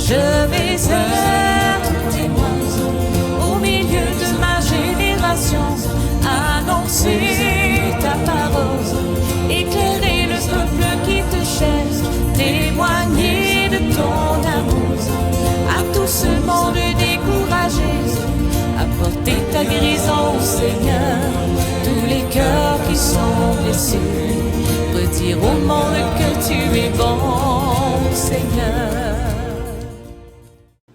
Je vais être témoin au milieu de ma génération, annoncer ta parole, éclairer le peuple qui te cherche, témoigner de ton amour à tout ce monde découragé, apporter ta guérison, Seigneur, tous les cœurs qui sont blessés, redire au monde que tu es bon, Seigneur.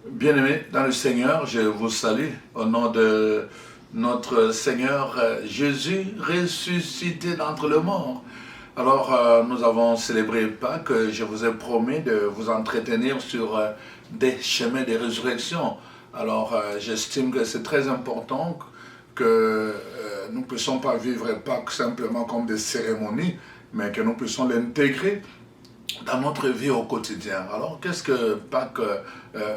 Bien-aimés dans le Seigneur, je vous salue au nom de notre Seigneur Jésus ressuscité d'entre les morts. Alors, nous avons célébré Pâques. Je vous ai promis de vous entretenir sur des chemins de résurrection. Alors, j'estime que c'est très important que nous ne puissions pas vivre Pâques simplement comme des cérémonies, mais que nous puissions l'intégrer dans notre vie au quotidien. Alors, qu'est-ce que Pâques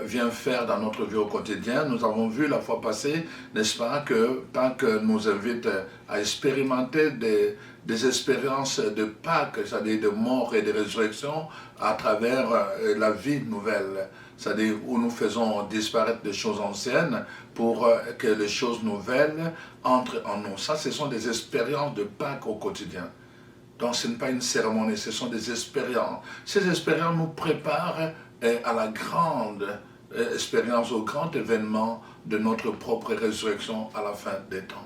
vient faire dans notre vie au quotidien? Nous avons vu la fois passée, n'est-ce pas, que Pâques nous invite à expérimenter des expériences de Pâques, c'est-à-dire de mort et de résurrection à travers la vie nouvelle. C'est-à-dire où nous faisons disparaître des choses anciennes pour que les choses nouvelles entrent en nous. Ça, ce sont des expériences de Pâques au quotidien. Donc ce n'est pas une cérémonie, ce sont des expériences. Ces expériences nous préparent à la grande expérience, au grand événement de notre propre résurrection à la fin des temps.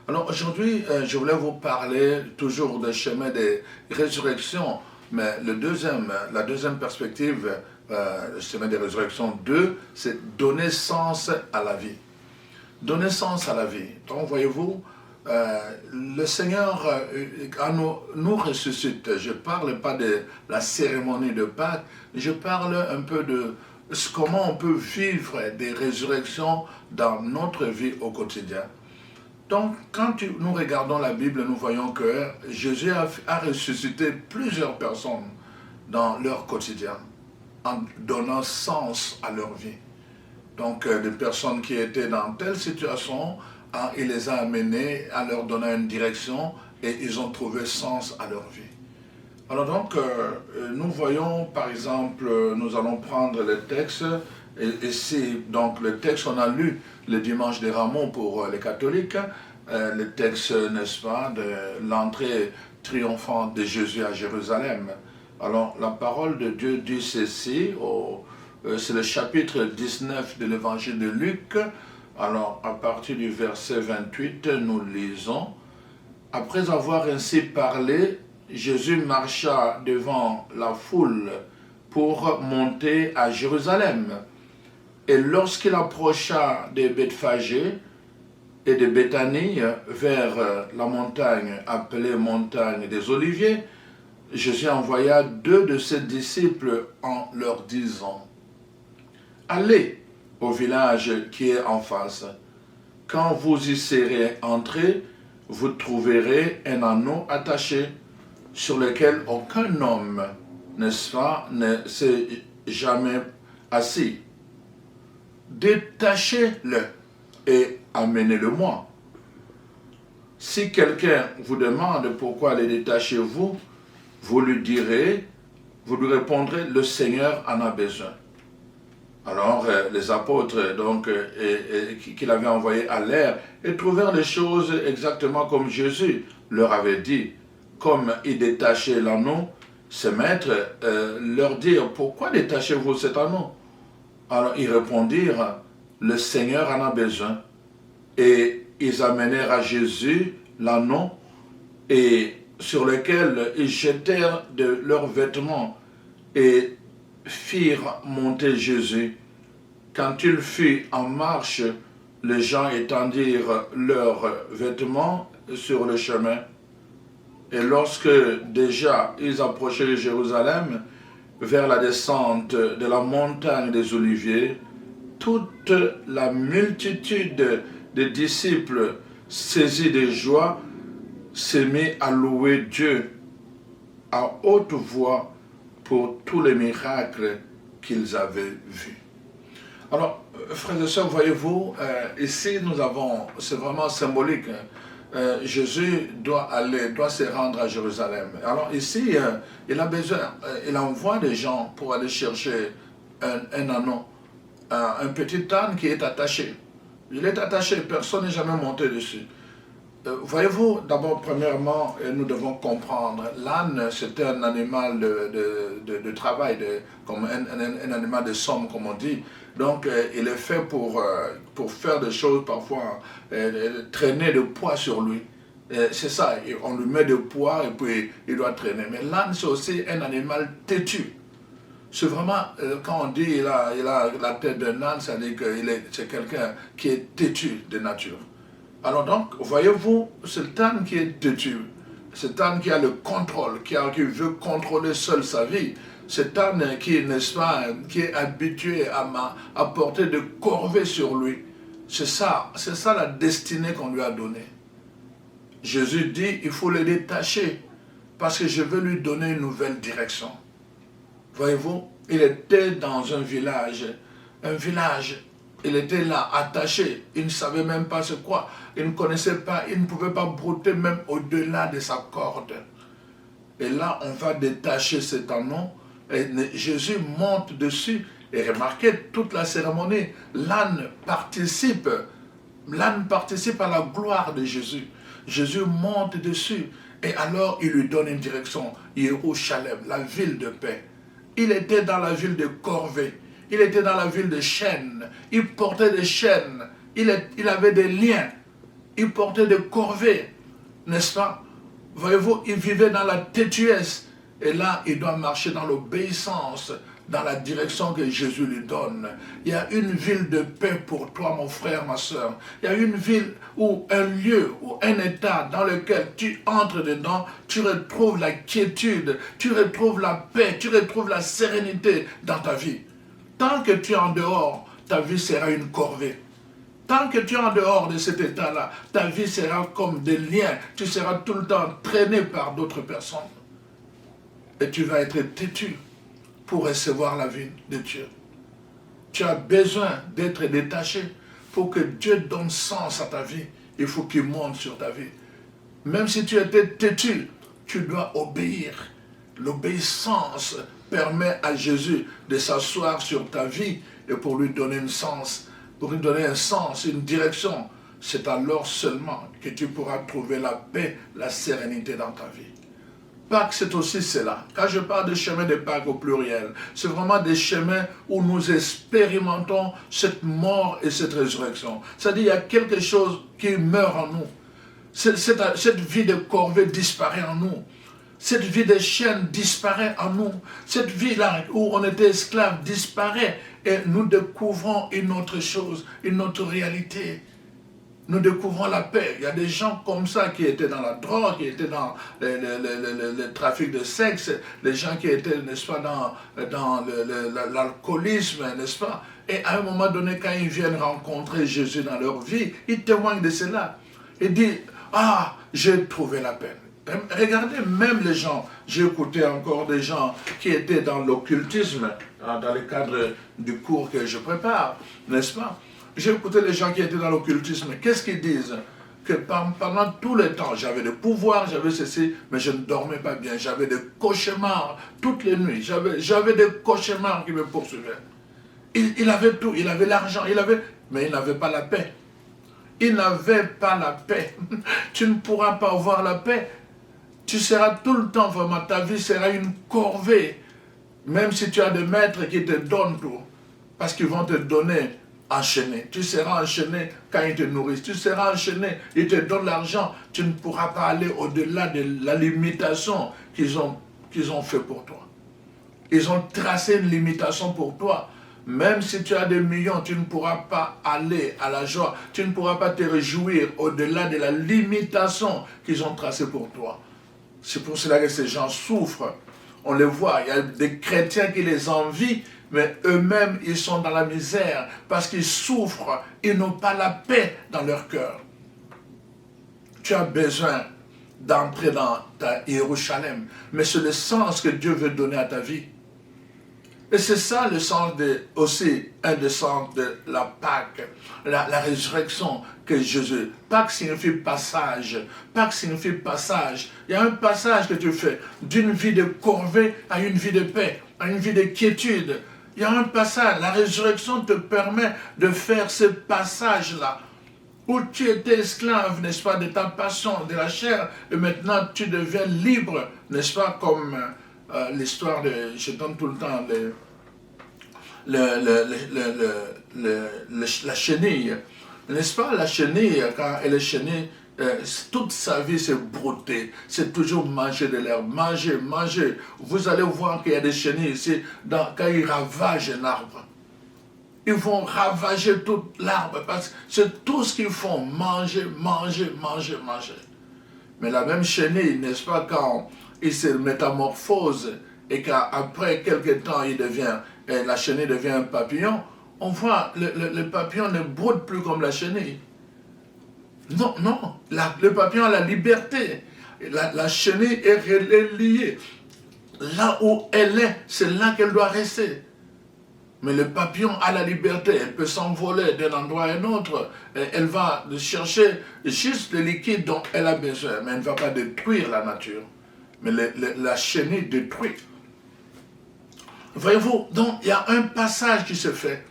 Alors aujourd'hui, je voulais vous parler toujours des chemins de résurrection, mais la deuxième perspective, le chemin de résurrection 2, c'est donner sens à la vie. Donner sens à la vie. Donc voyez-vous, le Seigneur nous ressuscite. Je ne parle pas de la cérémonie de Pâques, je parle un peu de comment on peut vivre des résurrections dans notre vie au quotidien. Donc, quand nous regardons la Bible, nous voyons que Jésus a ressuscité plusieurs personnes dans leur quotidien, en donnant sens à leur vie. Donc, des personnes qui étaient dans telle situation, il les a amenés à leur donner une direction et ils ont trouvé sens à leur vie. Alors donc, nous voyons par exemple, nous allons prendre le texte, et ici, donc le texte qu'on a lu le dimanche des Rameaux pour les catholiques, le texte, n'est-ce pas, de l'entrée triomphante de Jésus à Jérusalem. Alors, la parole de Dieu dit ceci, c'est le chapitre 19 de l'évangile de Luc. Alors, à partir du verset 28, nous lisons. Après avoir ainsi parlé, Jésus marcha devant la foule pour monter à Jérusalem. Et lorsqu'il approcha de Bethphagée et de Béthanie vers la montagne appelée montagne des Oliviers, Jésus envoya 2 de ses disciples en leur disant « Allez au village qui est en face. Quand vous y serez entrés, vous trouverez un anneau attaché sur lequel aucun homme, n'est-ce pas, ne s'est jamais assis. Détachez-le et amenez-le-moi. Si quelqu'un vous demande pourquoi le détachez-vous, vous lui répondrez, le Seigneur en a besoin. Alors, les apôtres, donc, qu'il avait envoyés à l'air, et trouvèrent les choses exactement comme Jésus leur avait dit. Comme ils détachaient l'anneau, ces maîtres leur dirent, pourquoi détachez-vous cet anneau? Alors, ils répondirent, le Seigneur en a besoin. Et ils amenèrent à Jésus l'anneau, et sur lequel ils jetèrent de leurs vêtements, et firent monter Jésus. Quand il fut en marche, les gens étendirent leurs vêtements sur le chemin. Et lorsque déjà ils approchaient de Jérusalem, vers la descente de la montagne des Oliviers, toute la multitude des disciples saisis de joie s'est mis à louer Dieu à haute voix pour tous les miracles qu'ils avaient vus. Alors, frères et sœurs, voyez-vous, ici nous avons, c'est vraiment symbolique, Jésus doit se rendre à Jérusalem. Alors ici, il a besoin, il envoie des gens pour aller chercher un ânon, un petit âne qui est attaché. Il est attaché, personne n'est jamais monté dessus. Voyez-vous, d'abord, premièrement, nous devons comprendre, l'âne, c'était un animal de travail, comme un animal de somme, comme on dit. Donc, il est fait pour faire des choses, parfois, traîner de poids sur lui. C'est ça, on lui met du poids et puis il doit traîner. Mais l'âne, c'est aussi un animal têtu. C'est vraiment, quand on dit il a la tête d'un âne, ça veut dire que c'est quelqu'un qui est têtu de nature. Alors donc, voyez-vous, cet âne qui est têtu, cet âne qui a le contrôle, qui veut contrôler seul sa vie, cet âne qui, n'est-ce pas, qui est habitué à porter de corvées sur lui, c'est ça la destinée qu'on lui a donnée. Jésus dit, il faut le détacher, parce que je veux lui donner une nouvelle direction. Voyez-vous, il était dans un village, il était là, attaché, il ne savait même pas c'est quoi, il ne connaissait pas, il ne pouvait pas brouter même au-delà de sa corde. Et là, on va détacher cet ânon, et Jésus monte dessus, et remarquez toute la cérémonie, l'âne participe à la gloire de Jésus. Jésus monte dessus, et alors il lui donne une direction, Jérusalem, la ville de paix. Il était dans la ville de corvée, il était dans la ville de chaînes, il portait des chaînes, il avait des liens, il portait des corvées, n'est-ce pas? Voyez-vous, il vivait dans la têtuesse, et là, il doit marcher dans l'obéissance, dans la direction que Jésus lui donne. Il y a une ville de paix pour toi, mon frère, ma soeur. Il y a une ville ou un lieu ou un état dans lequel tu entres dedans, tu retrouves la quiétude, tu retrouves la paix, tu retrouves la sérénité dans ta vie. Tant que tu es en dehors, ta vie sera une corvée. Tant que tu es en dehors de cet état-là, ta vie sera comme des liens. Tu seras tout le temps traîné par d'autres personnes. Et tu vas être têtu pour recevoir la vie de Dieu. Tu as besoin d'être détaché pour que Dieu donne sens à ta vie. Il faut qu'il monte sur ta vie. Même si tu étais têtu, tu dois obéir. L'obéissance permet à Jésus de s'asseoir sur ta vie et pour lui donner un sens, une direction. C'est alors seulement que tu pourras trouver la paix, la sérénité dans ta vie. Pâques, c'est aussi cela. Quand je parle de chemin de Pâques au pluriel, c'est vraiment des chemins où nous expérimentons cette mort et cette résurrection. C'est-à-dire qu'il y a quelque chose qui meurt en nous. Cette vie de corvée disparaît en nous. Cette vie de chaîne disparaît en nous. Cette vie-là où on était esclave disparaît et nous découvrons une autre chose, une autre réalité. Nous découvrons la paix. Il y a des gens comme ça qui étaient dans la drogue, qui étaient dans le trafic de sexe, les gens qui étaient, n'est-ce pas, dans l'alcoolisme, n'est-ce pas? Et à un moment donné, quand ils viennent rencontrer Jésus dans leur vie, ils témoignent de cela. Ils disent, ah, j'ai trouvé la paix. Regardez, même les gens, j'ai écouté encore des gens qui étaient dans l'occultisme, dans le cadre du cours que je prépare, n'est-ce pas? J'ai écouté les gens qui étaient dans l'occultisme. Qu'est-ce qu'ils disent? Que pendant tout le temps, j'avais des pouvoirs, j'avais ceci, mais je ne dormais pas bien. J'avais des cauchemars toutes les nuits. J'avais des cauchemars qui me poursuivaient. Il avait tout, il avait l'argent, mais il n'avait pas la paix. Il n'avait pas la paix. Tu ne pourras pas avoir la paix. Tu seras tout le temps, vraiment, ta vie sera une corvée. Même si tu as des maîtres qui te donnent tout. Parce qu'ils vont te donner enchaîné. Tu seras enchaîné quand ils te nourrissent. Tu seras enchaîné, ils te donnent l'argent. Tu ne pourras pas aller au-delà de la limitation qu'ils ont fait pour toi. Ils ont tracé une limitation pour toi. Même si tu as des millions, tu ne pourras pas aller à la joie. Tu ne pourras pas te réjouir au-delà de la limitation qu'ils ont tracée pour toi. C'est pour cela que ces gens souffrent. On les voit, il y a des chrétiens qui les envient, mais eux-mêmes, ils sont dans la misère parce qu'ils souffrent, ils n'ont pas la paix dans leur cœur. Tu as besoin d'entrer dans ta Jérusalem, mais c'est le sens que Dieu veut donner à ta vie. Et c'est ça le sens aussi un des sens de la Pâque, la résurrection que Jésus. Pâque signifie passage. Pâque signifie passage. Il y a un passage que tu fais d'une vie de corvée à une vie de paix, à une vie de quiétude. il y a un passage. La résurrection te permet de faire ce passage-là. Où tu étais esclave, n'est-ce pas, de ta passion, de la chair, et maintenant tu deviens libre, n'est-ce pas, comme l'histoire de, je donne tout le temps, la chenille. N'est-ce pas, la chenille, quand elle est chenille, toute sa vie c'est brouter, c'est toujours manger de l'herbe, manger, manger. Vous allez voir qu'il y a des chenilles ici, quand ils ravagent un arbre. Ils vont ravager toute l'arbre parce que c'est tout ce qu'ils font, manger, manger, manger, manger. Mais la même chenille, n'est-ce pas, quand il se métamorphose et qu'après quelques temps, la chenille devient un papillon, on voit le papillon ne broute plus comme la chenille. Non, non, le papillon a la liberté. La chenille est liée. Là où elle est, c'est là qu'elle doit rester. Mais le papillon a la liberté, elle peut s'envoler d'un endroit à un autre. Elle va chercher juste le liquide dont elle a besoin, mais elle ne va pas détruire la nature. Mais la chenille détruit. Voyez-vous, donc il y a un passage qui se fait.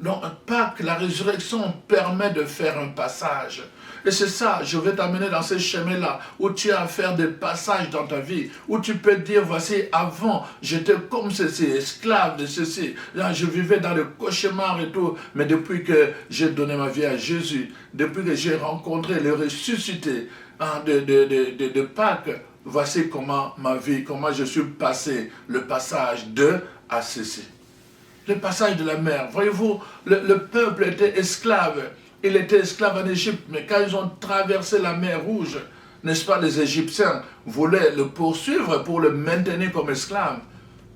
Donc Pâques, la résurrection permet de faire un passage. Et c'est ça, je vais t'amener dans ce chemin-là, où tu as à faire des passages dans ta vie, où tu peux dire, voici, avant, j'étais comme ceci, esclave de ceci. Là, je vivais dans le cauchemar et tout, mais depuis que j'ai donné ma vie à Jésus, depuis que j'ai rencontré le ressuscité de Pâques, voici comment ma vie, comment je suis passé, le passage de à ceci. Le passage de la mer. Voyez-vous, le peuple était esclave. Il était esclave en Égypte, mais quand ils ont traversé la mer Rouge, n'est-ce pas, les Égyptiens voulaient le poursuivre pour le maintenir comme esclave.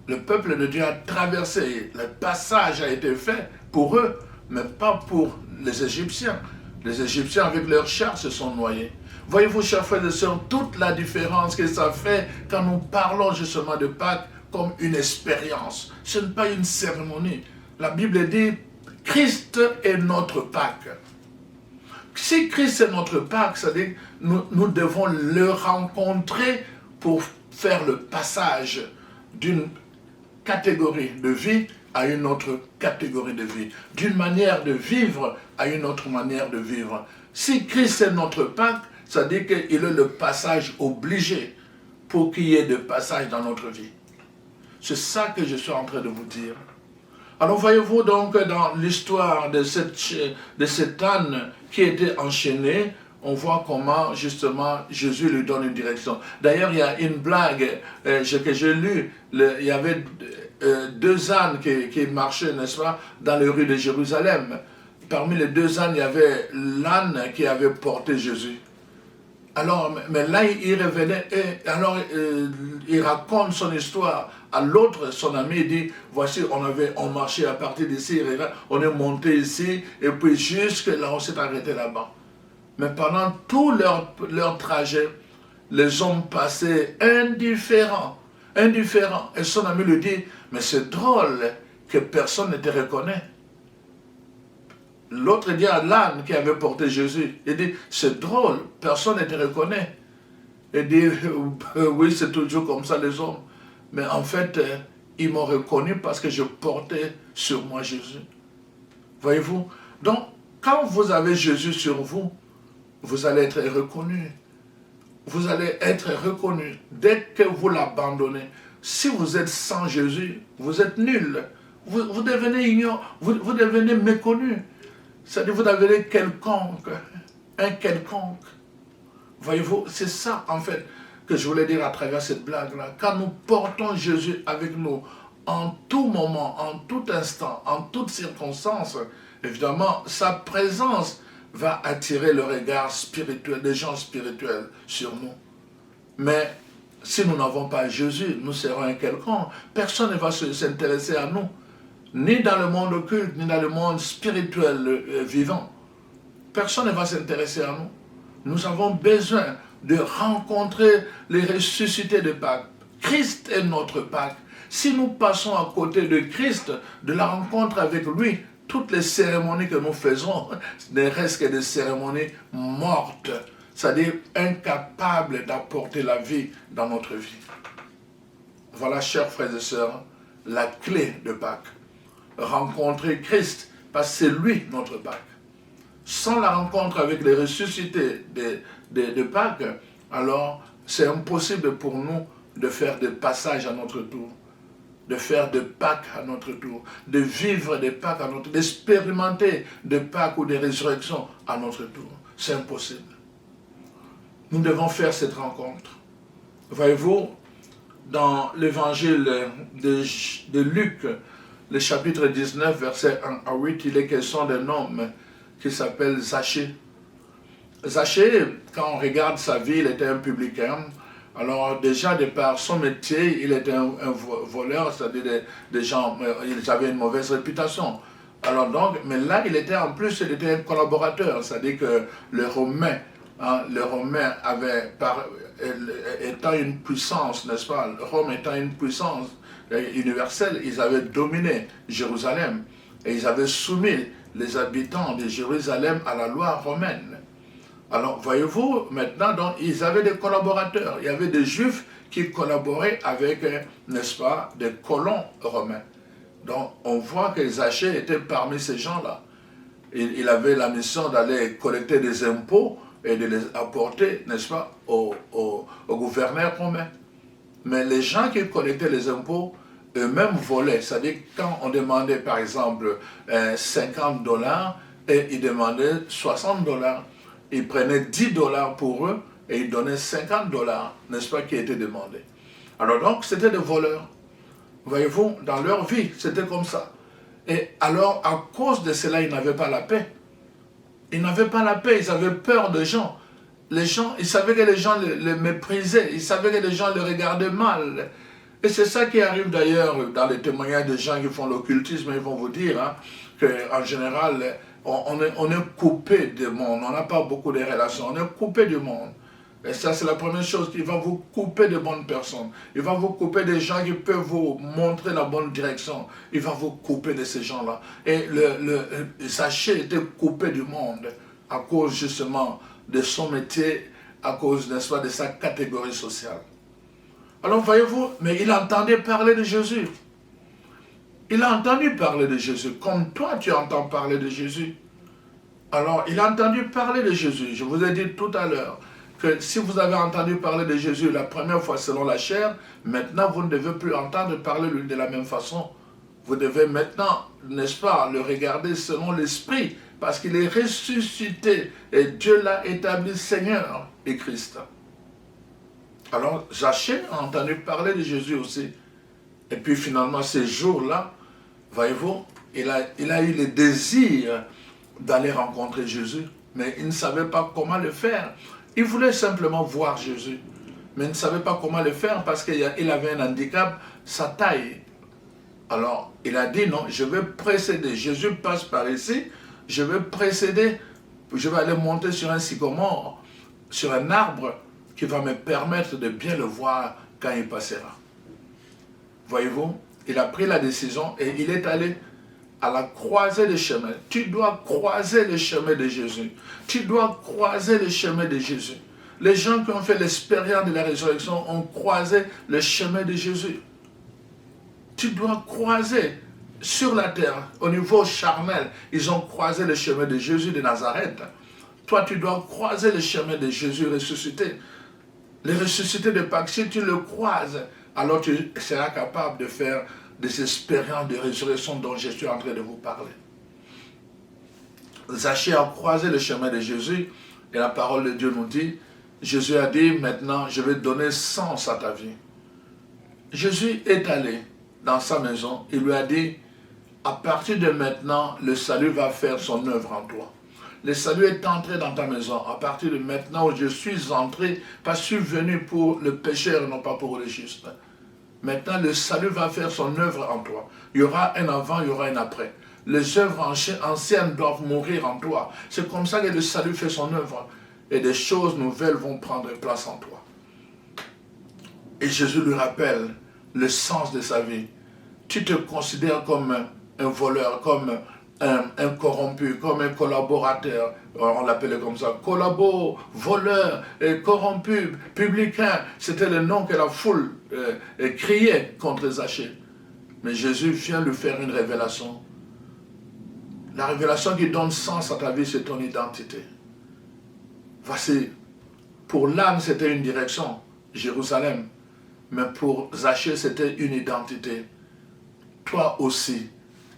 Le peuple de Dieu a traversé, le passage a été fait pour eux, mais pas pour les Égyptiens. Les Égyptiens, avec leurs chars, se sont noyés. Voyez-vous, chers frères et sœurs, toute la différence que ça fait quand nous parlons justement de Pâques comme une expérience. Ce n'est pas une cérémonie. La Bible dit, Christ est notre Pâques. Si Christ est notre Pâques, c'est-à-dire que nous devons le rencontrer pour faire le passage d'une catégorie de vie à une autre catégorie de vie, d'une manière de vivre à une autre manière de vivre. Si Christ est notre Pâques, c'est-à-dire qu'il est le passage obligé pour qu'il y ait de passage dans notre vie. C'est ça que je suis en train de vous dire. Alors voyez-vous donc dans l'histoire de cet âne qui était enchaîné, on voit comment justement Jésus lui donne une direction. D'ailleurs il y a une blague que j'ai lue, il y avait deux ânes qui marchaient, n'est-ce pas, dans les rues de Jérusalem. Parmi les deux ânes, il y avait l'âne qui avait porté Jésus. Alors, mais là, il revenait, et alors il raconte son histoire à l'autre, son ami, il dit, voici, on marchait à partir d'ici, on est monté ici, et puis jusque là, on s'est arrêté là-bas. Mais pendant tout leur trajet, les hommes passaient indifférents. Et son ami lui dit, mais c'est drôle que personne ne te reconnaît. L'autre dit à l'âne qui avait porté Jésus, il dit, c'est drôle, personne ne te reconnaît. Il dit, oui, c'est toujours comme ça les hommes. Mais en fait, ils m'ont reconnu parce que je portais sur moi Jésus. Voyez-vous? Donc, quand vous avez Jésus sur vous, vous allez être reconnu. Vous allez être reconnu dès que vous l'abandonnez. Si vous êtes sans Jésus, vous êtes nul. Vous devenez ignorant, vous devenez méconnu. C'est-à-dire vous devenez quelconque, un quelconque. Voyez-vous, c'est ça en fait que je voulais dire à travers cette blague-là. Quand nous portons Jésus avec nous, en tout moment, en tout instant, en toute circonstance, évidemment, sa présence va attirer le regard spirituel des gens spirituels sur nous. Mais si nous n'avons pas Jésus, nous serons un quelconque. Personne ne va s'intéresser à nous, ni dans le monde occulte, ni dans le monde spirituel vivant. Personne ne va s'intéresser à nous. Nous avons besoin de rencontrer les ressuscités de Pâques. Christ est notre Pâques. Si nous passons à côté de Christ, de la rencontre avec lui, toutes les cérémonies que nous faisons ne restent que des cérémonies mortes, c'est-à-dire incapables d'apporter la vie dans notre vie. Voilà, chers frères et sœurs, la clé de Pâques. rencontrer Christ, parce que c'est lui notre Pâques. Sans la rencontre avec les ressuscités de Pâques, alors c'est impossible pour nous de faire des passages à notre tour, de faire des Pâques à notre tour, de vivre des Pâques à notre tour, d'expérimenter des Pâques ou des résurrections à notre tour. C'est impossible. Nous devons faire cette rencontre. Voyez-vous, dans l'évangile de Luc, le chapitre 19, versets 1 à 8, il est question d'un homme qui s'appelle Zachée. Zachée, quand on regarde sa vie, il était un publicain. Alors déjà, de par son métier, il était un voleur, c'est-à-dire des gens, ils avaient une mauvaise réputation. Alors donc, mais là, il était en plus, il était un collaborateur, c'est-à-dire que les Romains avaient, étant une puissance, n'est-ce pas, Rome étant une puissance universelle, ils avaient dominé Jérusalem et ils avaient soumis les habitants de Jérusalem à la loi romaine. Alors, voyez-vous, maintenant, donc, ils avaient des collaborateurs. Il y avait des Juifs qui collaboraient avec, n'est-ce pas, des colons romains. Donc, on voit que Zachée était parmi ces gens-là. Il avait la mission d'aller collecter des impôts et de les apporter, n'est-ce pas, au gouverneur romain. Mais les gens qui collectaient les impôts, eux-mêmes volaient. C'est-à-dire, quand on demandait, par exemple, 50 $, et ils demandaient 60 $. Ils prenaient 10 $ pour eux et ils donnaient 50 $, n'est-ce pas, qui étaient demandés. Alors donc, c'était des voleurs. Voyez-vous, dans leur vie, c'était comme ça. Et alors, à cause de cela, ils n'avaient pas la paix. Ils n'avaient pas la paix, ils avaient peur des gens. Les gens, ils savaient que les gens les méprisaient, ils savaient que les gens les regardaient mal. Et c'est ça qui arrive d'ailleurs dans les témoignages des gens qui font l'occultisme, ils vont vous dire hein, qu'en général, on est coupé du monde, on n'a pas beaucoup de relations, on est coupé du monde. Et ça, c'est la première chose, il va vous couper de bonnes personnes. Il va vous couper des gens qui peuvent vous montrer la bonne direction. Il va vous couper de ces gens-là. Et Zachée était coupé du monde à cause justement de son métier, à cause, n'est-ce pas, de sa catégorie sociale. Alors, voyez-vous, mais il entendait parler de Jésus. Il a entendu parler de Jésus, comme toi tu entends parler de Jésus. Alors, il a entendu parler de Jésus. Je vous ai dit tout à l'heure que si vous avez entendu parler de Jésus la première fois selon la chair, maintenant vous ne devez plus entendre parler de lui de la même façon. Vous devez maintenant, n'est-ce pas, le regarder selon l'esprit, parce qu'il est ressuscité et Dieu l'a établi Seigneur et Christ. Alors, Zachée a entendu parler de Jésus aussi. Et puis finalement, ces jours-là, voyez-vous, il a eu le désir d'aller rencontrer Jésus, mais il ne savait pas comment le faire. Il voulait simplement voir Jésus, mais il ne savait pas comment le faire parce qu'il avait un handicap, sa taille. Alors, il a dit non, je vais précéder. Jésus passe par ici, je vais précéder, je vais aller monter sur un sycomore, sur un arbre qui va me permettre de bien le voir quand il passera. Voyez-vous, il a pris la décision et il est allé à la croisée des chemins. Tu dois croiser le chemin de Jésus. Tu dois croiser le chemin de Jésus. Les gens qui ont fait l'expérience de la résurrection ont croisé le chemin de Jésus. Tu dois croiser sur la terre, au niveau charnel, ils ont croisé le chemin de Jésus de Nazareth. Toi, tu dois croiser le chemin de Jésus ressuscité. Le ressuscité de Pâques, si tu le croises, alors tu seras capable de faire des expériences de résurrection dont je suis en train de vous parler. Zachée a croisé le chemin de Jésus et la parole de Dieu nous dit, Jésus a dit, maintenant je vais donner sens à ta vie. Jésus est allé dans sa maison, il lui a dit, à partir de maintenant, le salut va faire son œuvre en toi. Le salut est entré dans ta maison. À partir de maintenant où je suis entré, parce que je suis venu pour le pécheur et non pas pour le juste. Maintenant, le salut va faire son œuvre en toi. Il y aura un avant, il y aura un après. Les œuvres anciennes doivent mourir en toi. C'est comme ça que le salut fait son œuvre. Et des choses nouvelles vont prendre place en toi. Et Jésus lui rappelle le sens de sa vie. Tu te considères comme un voleur, comme un corrompu, comme un collaborateur, on l'appelait comme ça, collabo, voleur, corrompu, publicain, c'était le nom que la foule criait contre Zachée. Mais Jésus vient lui faire une révélation. La révélation qui donne sens à ta vie, c'est ton identité. Voici, pour l'âne, c'était une direction, Jérusalem. Mais pour Zachée, c'était une identité. Toi aussi,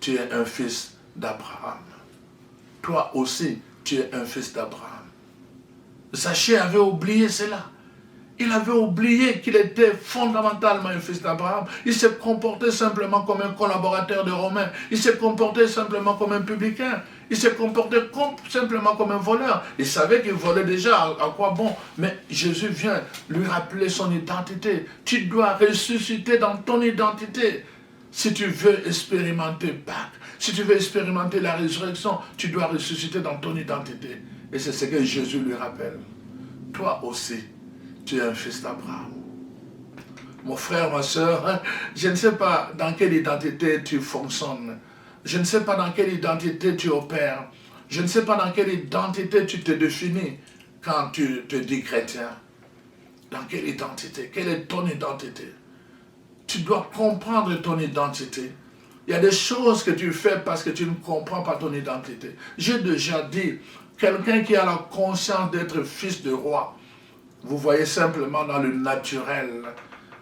tu es un fils d'Abraham. Toi aussi, tu es un fils d'Abraham. Zachée avait oublié cela. Il avait oublié qu'il était fondamentalement un fils d'Abraham. Il s'est comporté simplement comme un collaborateur de Romains. Il s'est comporté simplement comme un publicain. Il s'est comporté simplement comme un voleur. Il savait qu'il volait déjà, à quoi bon? Mais Jésus vient lui rappeler son identité. Tu dois ressusciter dans ton identité. Si tu veux expérimenter Pâques, si tu veux expérimenter la résurrection, tu dois ressusciter dans ton identité. Et c'est ce que Jésus lui rappelle. Toi aussi, tu es un fils d'Abraham. Mon frère, ma soeur, je ne sais pas dans quelle identité tu fonctionnes. Je ne sais pas dans quelle identité tu opères. Je ne sais pas dans quelle identité tu te définis quand tu te dis chrétien. Dans quelle identité? Quelle est ton identité? Tu dois comprendre ton identité. Il y a des choses que tu fais parce que tu ne comprends pas ton identité. J'ai déjà dit, quelqu'un qui a la conscience d'être fils de roi, vous voyez simplement dans le naturel.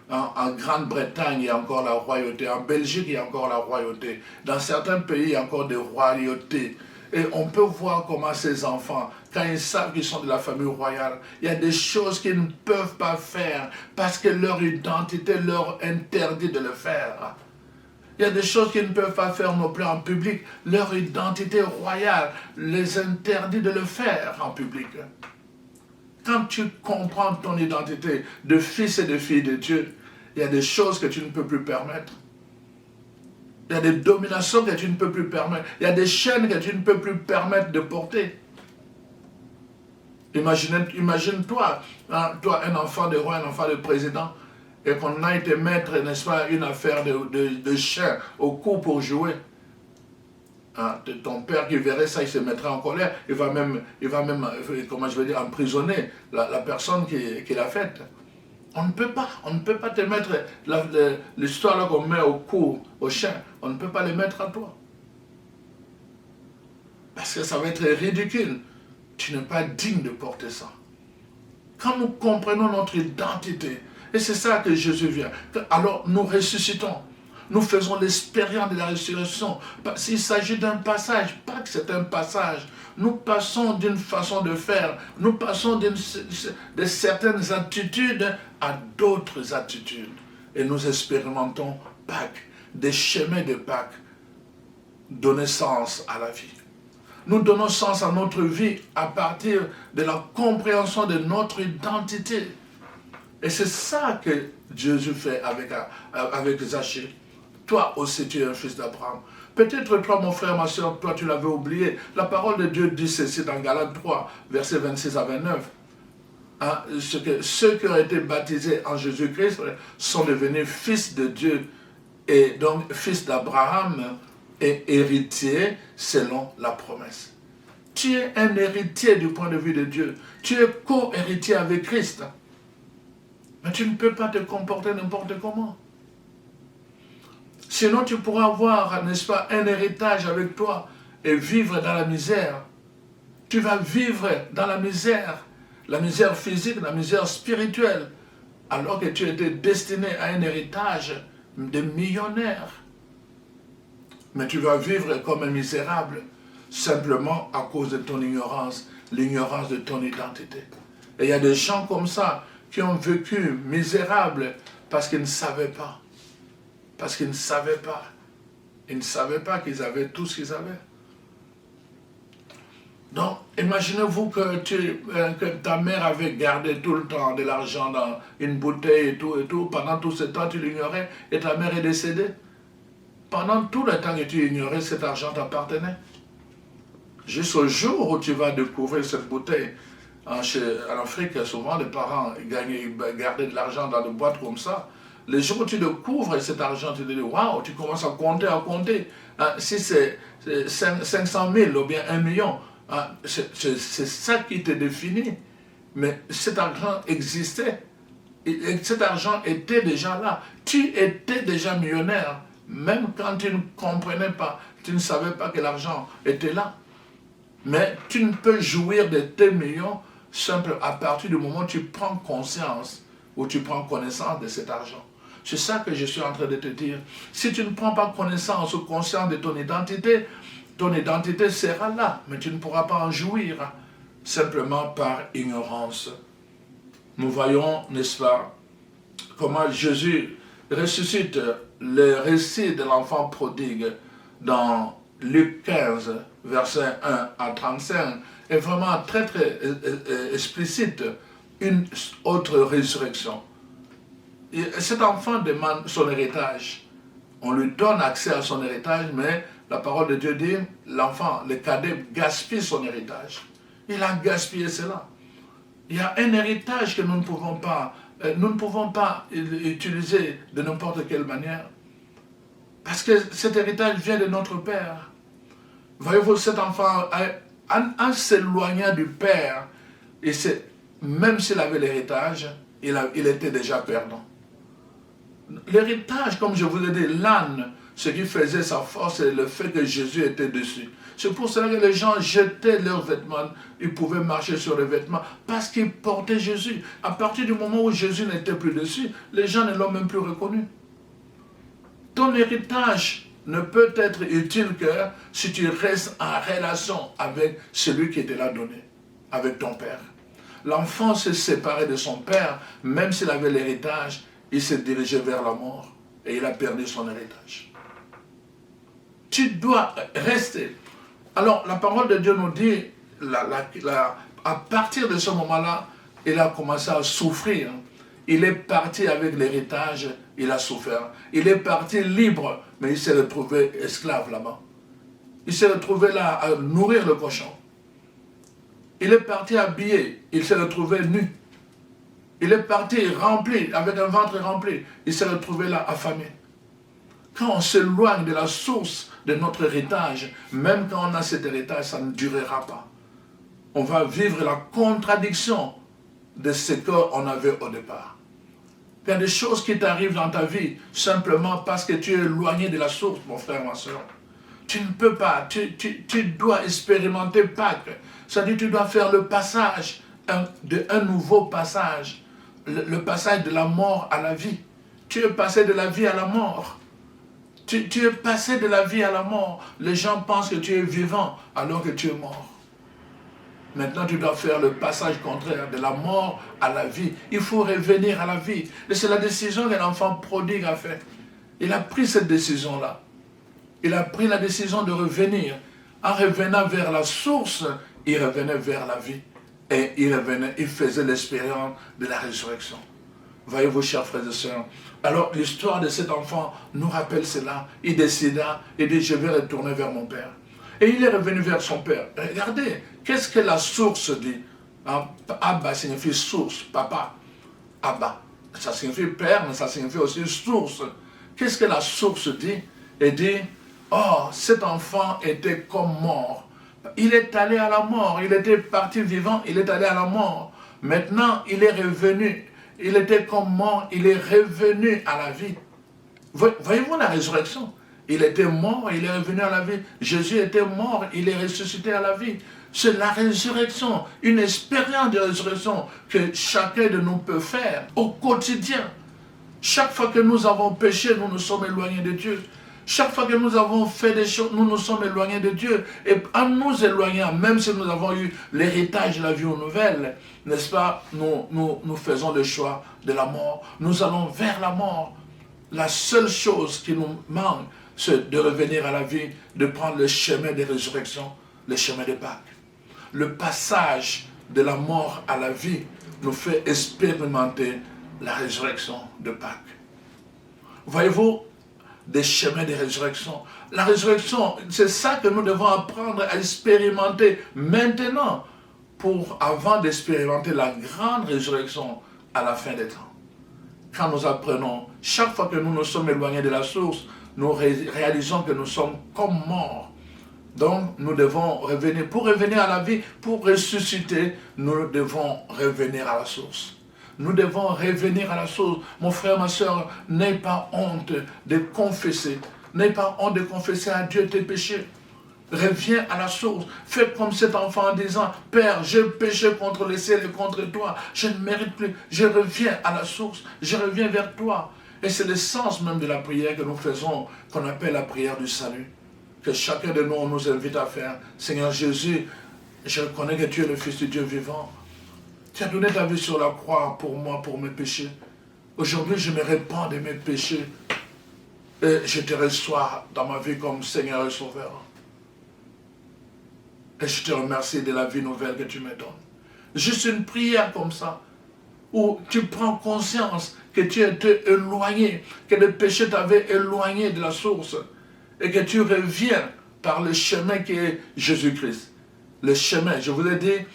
En Grande-Bretagne, il y a encore la royauté. En Belgique, il y a encore la royauté. Dans certains pays, il y a encore des royautés. Et on peut voir comment ces enfants, quand ils savent qu'ils sont de la famille royale, il y a des choses qu'ils ne peuvent pas faire parce que leur identité leur interdit de le faire. Il y a des choses qu'ils ne peuvent pas faire non plus en public. Leur identité royale les interdit de le faire en public. Quand tu comprends ton identité de fils et de fille de Dieu, il y a des choses que tu ne peux plus permettre. Il y a des dominations que tu ne peux plus permettre. Il y a des chaînes que tu ne peux plus permettre de porter. Imagine-toi, hein, toi un enfant de roi, un enfant de président, et qu'on aille te mettre, n'est-ce pas, une affaire de chien au cou pour jouer. Hein, ton père qui verrait ça, il se mettrait en colère, il va même comment je vais dire, emprisonner la personne qui l'a faite. On ne peut pas te mettre l'histoire là qu'on met au cou, au chien, on ne peut pas les mettre à toi. Parce que ça va être ridicule. Tu n'es pas digne de porter ça. Quand nous comprenons notre identité, et c'est ça que Jésus vient, alors nous ressuscitons. Nous faisons l'expérience de la résurrection. S'il s'agit d'un passage, pas que c'est un passage. Nous passons d'une façon de faire, nous passons de certaines attitudes à d'autres attitudes. Et nous expérimentons Pâques, des chemins de Pâques, donner sens à la vie. Nous donnons sens à notre vie à partir de la compréhension de notre identité. Et c'est ça que Jésus fait avec Zachée. Toi aussi, tu es un fils d'Abraham. Peut-être toi, mon frère, ma soeur, toi, tu l'avais oublié. La parole de Dieu dit ceci dans Galates 3, versets 26 à 29. Hein, ceux qui ont été baptisés en Jésus-Christ sont devenus fils de Dieu et donc fils d'Abraham et héritiers selon la promesse. Tu es un héritier du point de vue de Dieu. Tu es co-héritier avec Christ. Mais tu ne peux pas te comporter n'importe comment. Sinon, tu pourras avoir, n'est-ce pas, un héritage avec toi et vivre dans la misère. Tu vas vivre dans la misère physique, la misère spirituelle, alors que tu étais destiné à un héritage de millionnaire. Mais tu vas vivre comme un misérable, simplement à cause de ton ignorance, l'ignorance de ton identité. Et il y a des gens comme ça qui ont vécu misérables parce qu'ils ne savaient pas. Parce qu'ils ne savaient pas. Ils ne savaient pas qu'ils avaient tout ce qu'ils avaient. Donc, imaginez-vous que ta mère avait gardé tout le temps de l'argent dans une bouteille et tout. Pendant tout ce temps, tu l'ignorais et ta mère est décédée. Pendant tout le temps que tu ignorais, cet argent t'appartenait. Jusqu'au jour où tu vas découvrir cette bouteille. En Afrique, souvent, les parents gardaient de l'argent dans des boîtes comme ça. Les jours où tu découvres cet argent, tu te dis, waouh, tu commences à compter. Si c'est 500 000 ou bien 1 million, c'est ça qui te définit. Mais cet argent existait. Et cet argent était déjà là. Tu étais déjà millionnaire, même quand tu ne comprenais pas. Tu ne savais pas que l'argent était là. Mais tu ne peux jouir de tes millions simple à partir du moment où tu prends conscience ou tu prends connaissance de cet argent. C'est ça que je suis en train de te dire. Si tu ne prends pas connaissance ou conscience de ton identité sera là, mais tu ne pourras pas en jouir simplement par ignorance. Nous voyons, n'est-ce pas, comment Jésus ressuscite le récit de l'enfant prodigue dans Luc 15, versets 1 à 35, est vraiment très très explicite une autre résurrection. Et cet enfant demande son héritage. On lui donne accès à son héritage, mais la parole de Dieu dit, l'enfant, le cadet, gaspille son héritage. Il a gaspillé cela. Il y a un héritage que nous ne pouvons pas utiliser de n'importe quelle manière. Parce que cet héritage vient de notre Père. Voyez-vous, cet enfant, en s'éloignant du Père, même s'il avait l'héritage, il était déjà perdant. L'héritage, comme je vous l'ai dit, l'âne, ce qui faisait sa force, c'est le fait que Jésus était dessus. C'est pour cela que les gens jetaient leurs vêtements, ils pouvaient marcher sur les vêtements, parce qu'ils portaient Jésus. À partir du moment où Jésus n'était plus dessus, les gens ne l'ont même plus reconnu. Ton héritage ne peut être utile que si tu restes en relation avec celui qui était là donné, avec ton père. L'enfant s'est séparé de son père, même s'il avait l'héritage, il s'est dirigé vers la mort et il a perdu son héritage. Tu dois rester. Alors, la parole de Dieu nous dit, à partir de ce moment-là, il a commencé à souffrir. Il est parti avec l'héritage, il a souffert. Il est parti libre, mais il s'est retrouvé esclave là-bas. Il s'est retrouvé là à nourrir le cochon. Il est parti habillé, il s'est retrouvé nu. Il est parti rempli, avec un ventre rempli. Il s'est retrouvé là affamé. Quand on s'éloigne de la source de notre héritage, même quand on a cet héritage, ça ne durera pas. On va vivre la contradiction de ce qu'on avait au départ. Il y a des choses qui t'arrivent dans ta vie simplement parce que tu es éloigné de la source, mon frère, ma soeur. Tu ne peux pas, tu dois expérimenter Pâques. C'est-à-dire tu dois faire le passage, un nouveau passage, le passage de la mort à la vie. Tu es passé de la vie à la mort. Tu es passé de la vie à la mort. Les gens pensent que tu es vivant alors que tu es mort. Maintenant, tu dois faire le passage contraire, de la mort à la vie. Il faut revenir à la vie. Et c'est la décision que l'enfant prodigue a faite. Il a pris cette décision-là. Il a pris la décision de revenir. En revenant vers la source, il revenait vers la vie. Et il faisait l'expérience de la résurrection. Voyez-vous, chers frères et sœurs. Alors, l'histoire de cet enfant nous rappelle cela. Il décida, il dit, je vais retourner vers mon père. Et il est revenu vers son père. Regardez, qu'est-ce que la source dit? Abba signifie source, papa. Abba, ça signifie père, mais ça signifie aussi source. Qu'est-ce que la source dit? Elle dit, oh, cet enfant était comme mort. Il est allé à la mort, il était parti vivant, il est allé à la mort. Maintenant, il est revenu. Il était comme mort, il est revenu à la vie. Voyez-vous la résurrection? Il était mort, il est revenu à la vie. Jésus était mort, il est ressuscité à la vie. C'est la résurrection, une expérience de résurrection que chacun de nous peut faire au quotidien. Chaque fois que nous avons péché, nous nous sommes éloignés de Dieu. Chaque fois que nous avons fait des choses, nous nous sommes éloignés de Dieu. Et en nous éloignant, même si nous avons eu l'héritage de la vie nouvelle, n'est-ce pas, nous faisons le choix de la mort. Nous allons vers la mort. La seule chose qui nous manque, c'est de revenir à la vie, de prendre le chemin de résurrection, le chemin de Pâques. Le passage de la mort à la vie nous fait expérimenter la résurrection de Pâques. Voyez-vous, des chemins de résurrection. La résurrection, c'est ça que nous devons apprendre à expérimenter maintenant, avant d'expérimenter la grande résurrection à la fin des temps. Quand nous apprenons, chaque fois que nous nous sommes éloignés de la source, nous réalisons que nous sommes comme morts. Donc, nous devons revenir. Pour revenir à la vie, pour ressusciter, nous devons revenir à la source. Nous devons revenir à la source. Mon frère, ma soeur, n'aie pas honte de confesser. N'aie pas honte de confesser à Dieu tes péchés. Reviens à la source. Fais comme cet enfant en disant, Père, j'ai péché contre le ciel et contre toi. Je ne mérite plus. Je reviens à la source. Je reviens vers toi. Et c'est le sens même de la prière que nous faisons, qu'on appelle la prière du salut. Que chacun de nous nous invite à faire. Seigneur Jésus, je reconnais que tu es le Fils de Dieu vivant. Tu as donné ta vie sur la croix pour moi, pour mes péchés. Aujourd'hui, je me répands de mes péchés. Et je te reçois dans ma vie comme Seigneur et Sauveur. Et je te remercie de la vie nouvelle que tu me donnes. Juste une prière comme ça, où tu prends conscience que tu étais éloigné, que le péché t'avait éloigné de la source, et que tu reviens par le chemin qui est Jésus-Christ. Le chemin, je vous ai dit,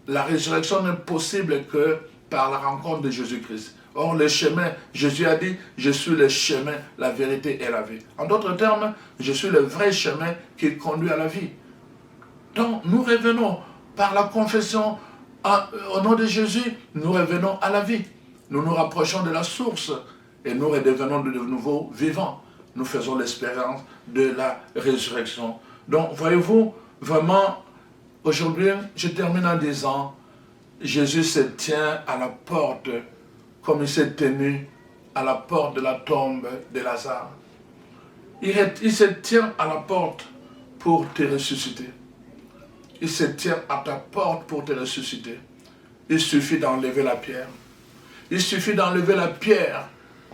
la résurrection n'est possible que par la rencontre de Jésus-Christ. Or, le chemin, Jésus a dit, je suis le chemin, la vérité et la vie. En d'autres termes, je suis le vrai chemin qui conduit à la vie. Donc, nous revenons par la confession au nom de Jésus, nous revenons à la vie. Nous nous rapprochons de la source et nous redevenons de nouveau vivants. Nous faisons l'expérience de la résurrection. Donc, voyez-vous, vraiment, aujourd'hui, je termine en disant, Jésus se tient à la porte comme il s'est tenu à la porte de la tombe de Lazare. Il se tient à la porte pour te ressusciter. Il se tient à ta porte pour te ressusciter. Il suffit d'enlever la pierre. Il suffit d'enlever la pierre.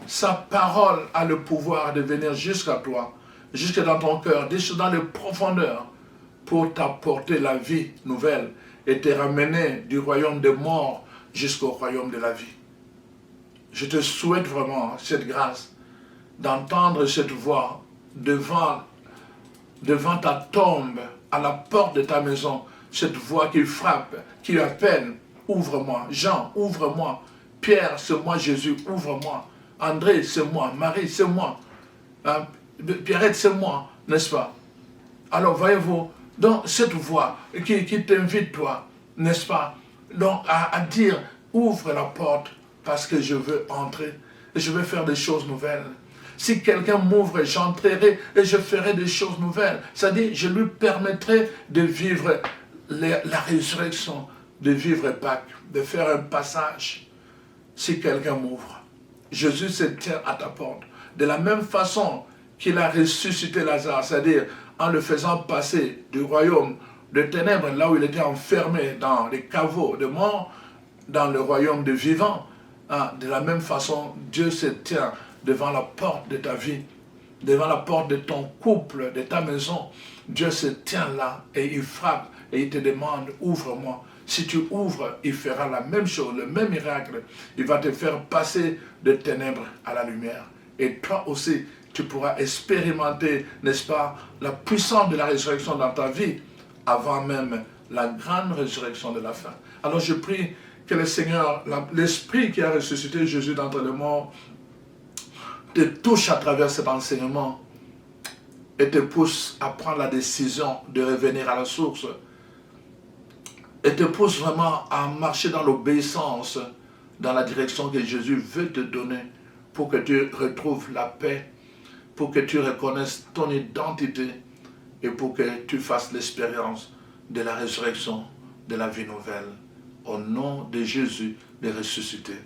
Sa parole a le pouvoir de venir jusqu'à toi, jusque dans ton cœur, jusque dans les profondeurs, pour t'apporter la vie nouvelle et te ramener du royaume des morts jusqu'au royaume de la vie. Je te souhaite vraiment cette grâce d'entendre cette voix devant ta tombe, à la porte de ta maison, cette voix qui frappe, qui appelle, ouvre-moi. Jean, ouvre-moi. Pierre, c'est moi Jésus, ouvre-moi. André, c'est moi. Marie, c'est moi. Pierrette, c'est moi, n'est-ce pas? Alors, voyez-vous, donc cette voix qui t'invite, toi, n'est-ce pas? Donc, à dire, ouvre la porte parce que je veux entrer et je veux faire des choses nouvelles. Si quelqu'un m'ouvre, j'entrerai et je ferai des choses nouvelles. C'est-à-dire, je lui permettrai de vivre la résurrection, de vivre Pâques, de faire un passage. Si quelqu'un m'ouvre, Jésus se tient à ta porte. De la même façon qu'il a ressuscité Lazare, c'est-à-dire en le faisant passer du royaume de ténèbres, là où il était enfermé dans les caveaux de mort, dans le royaume de vivants. De la même façon, Dieu se tient devant la porte de ta vie, devant la porte de ton couple, de ta maison. Dieu se tient là et il frappe et il te demande, ouvre-moi. Si tu ouvres, il fera la même chose, le même miracle. Il va te faire passer de ténèbres à la lumière. Et toi aussi, tu pourras expérimenter, n'est-ce pas, la puissance de la résurrection dans ta vie avant même la grande résurrection de la fin. Alors je prie que le Seigneur, l'Esprit qui a ressuscité Jésus d'entre les morts, te touche à travers cet enseignement et te pousse à prendre la décision de revenir à la source et te pousse vraiment à marcher dans l'obéissance, dans la direction que Jésus veut te donner pour que tu retrouves la paix, pour que tu reconnaisses ton identité et pour que tu fasses l'expérience de la résurrection, de la vie nouvelle. Au nom de Jésus, de ressusciter.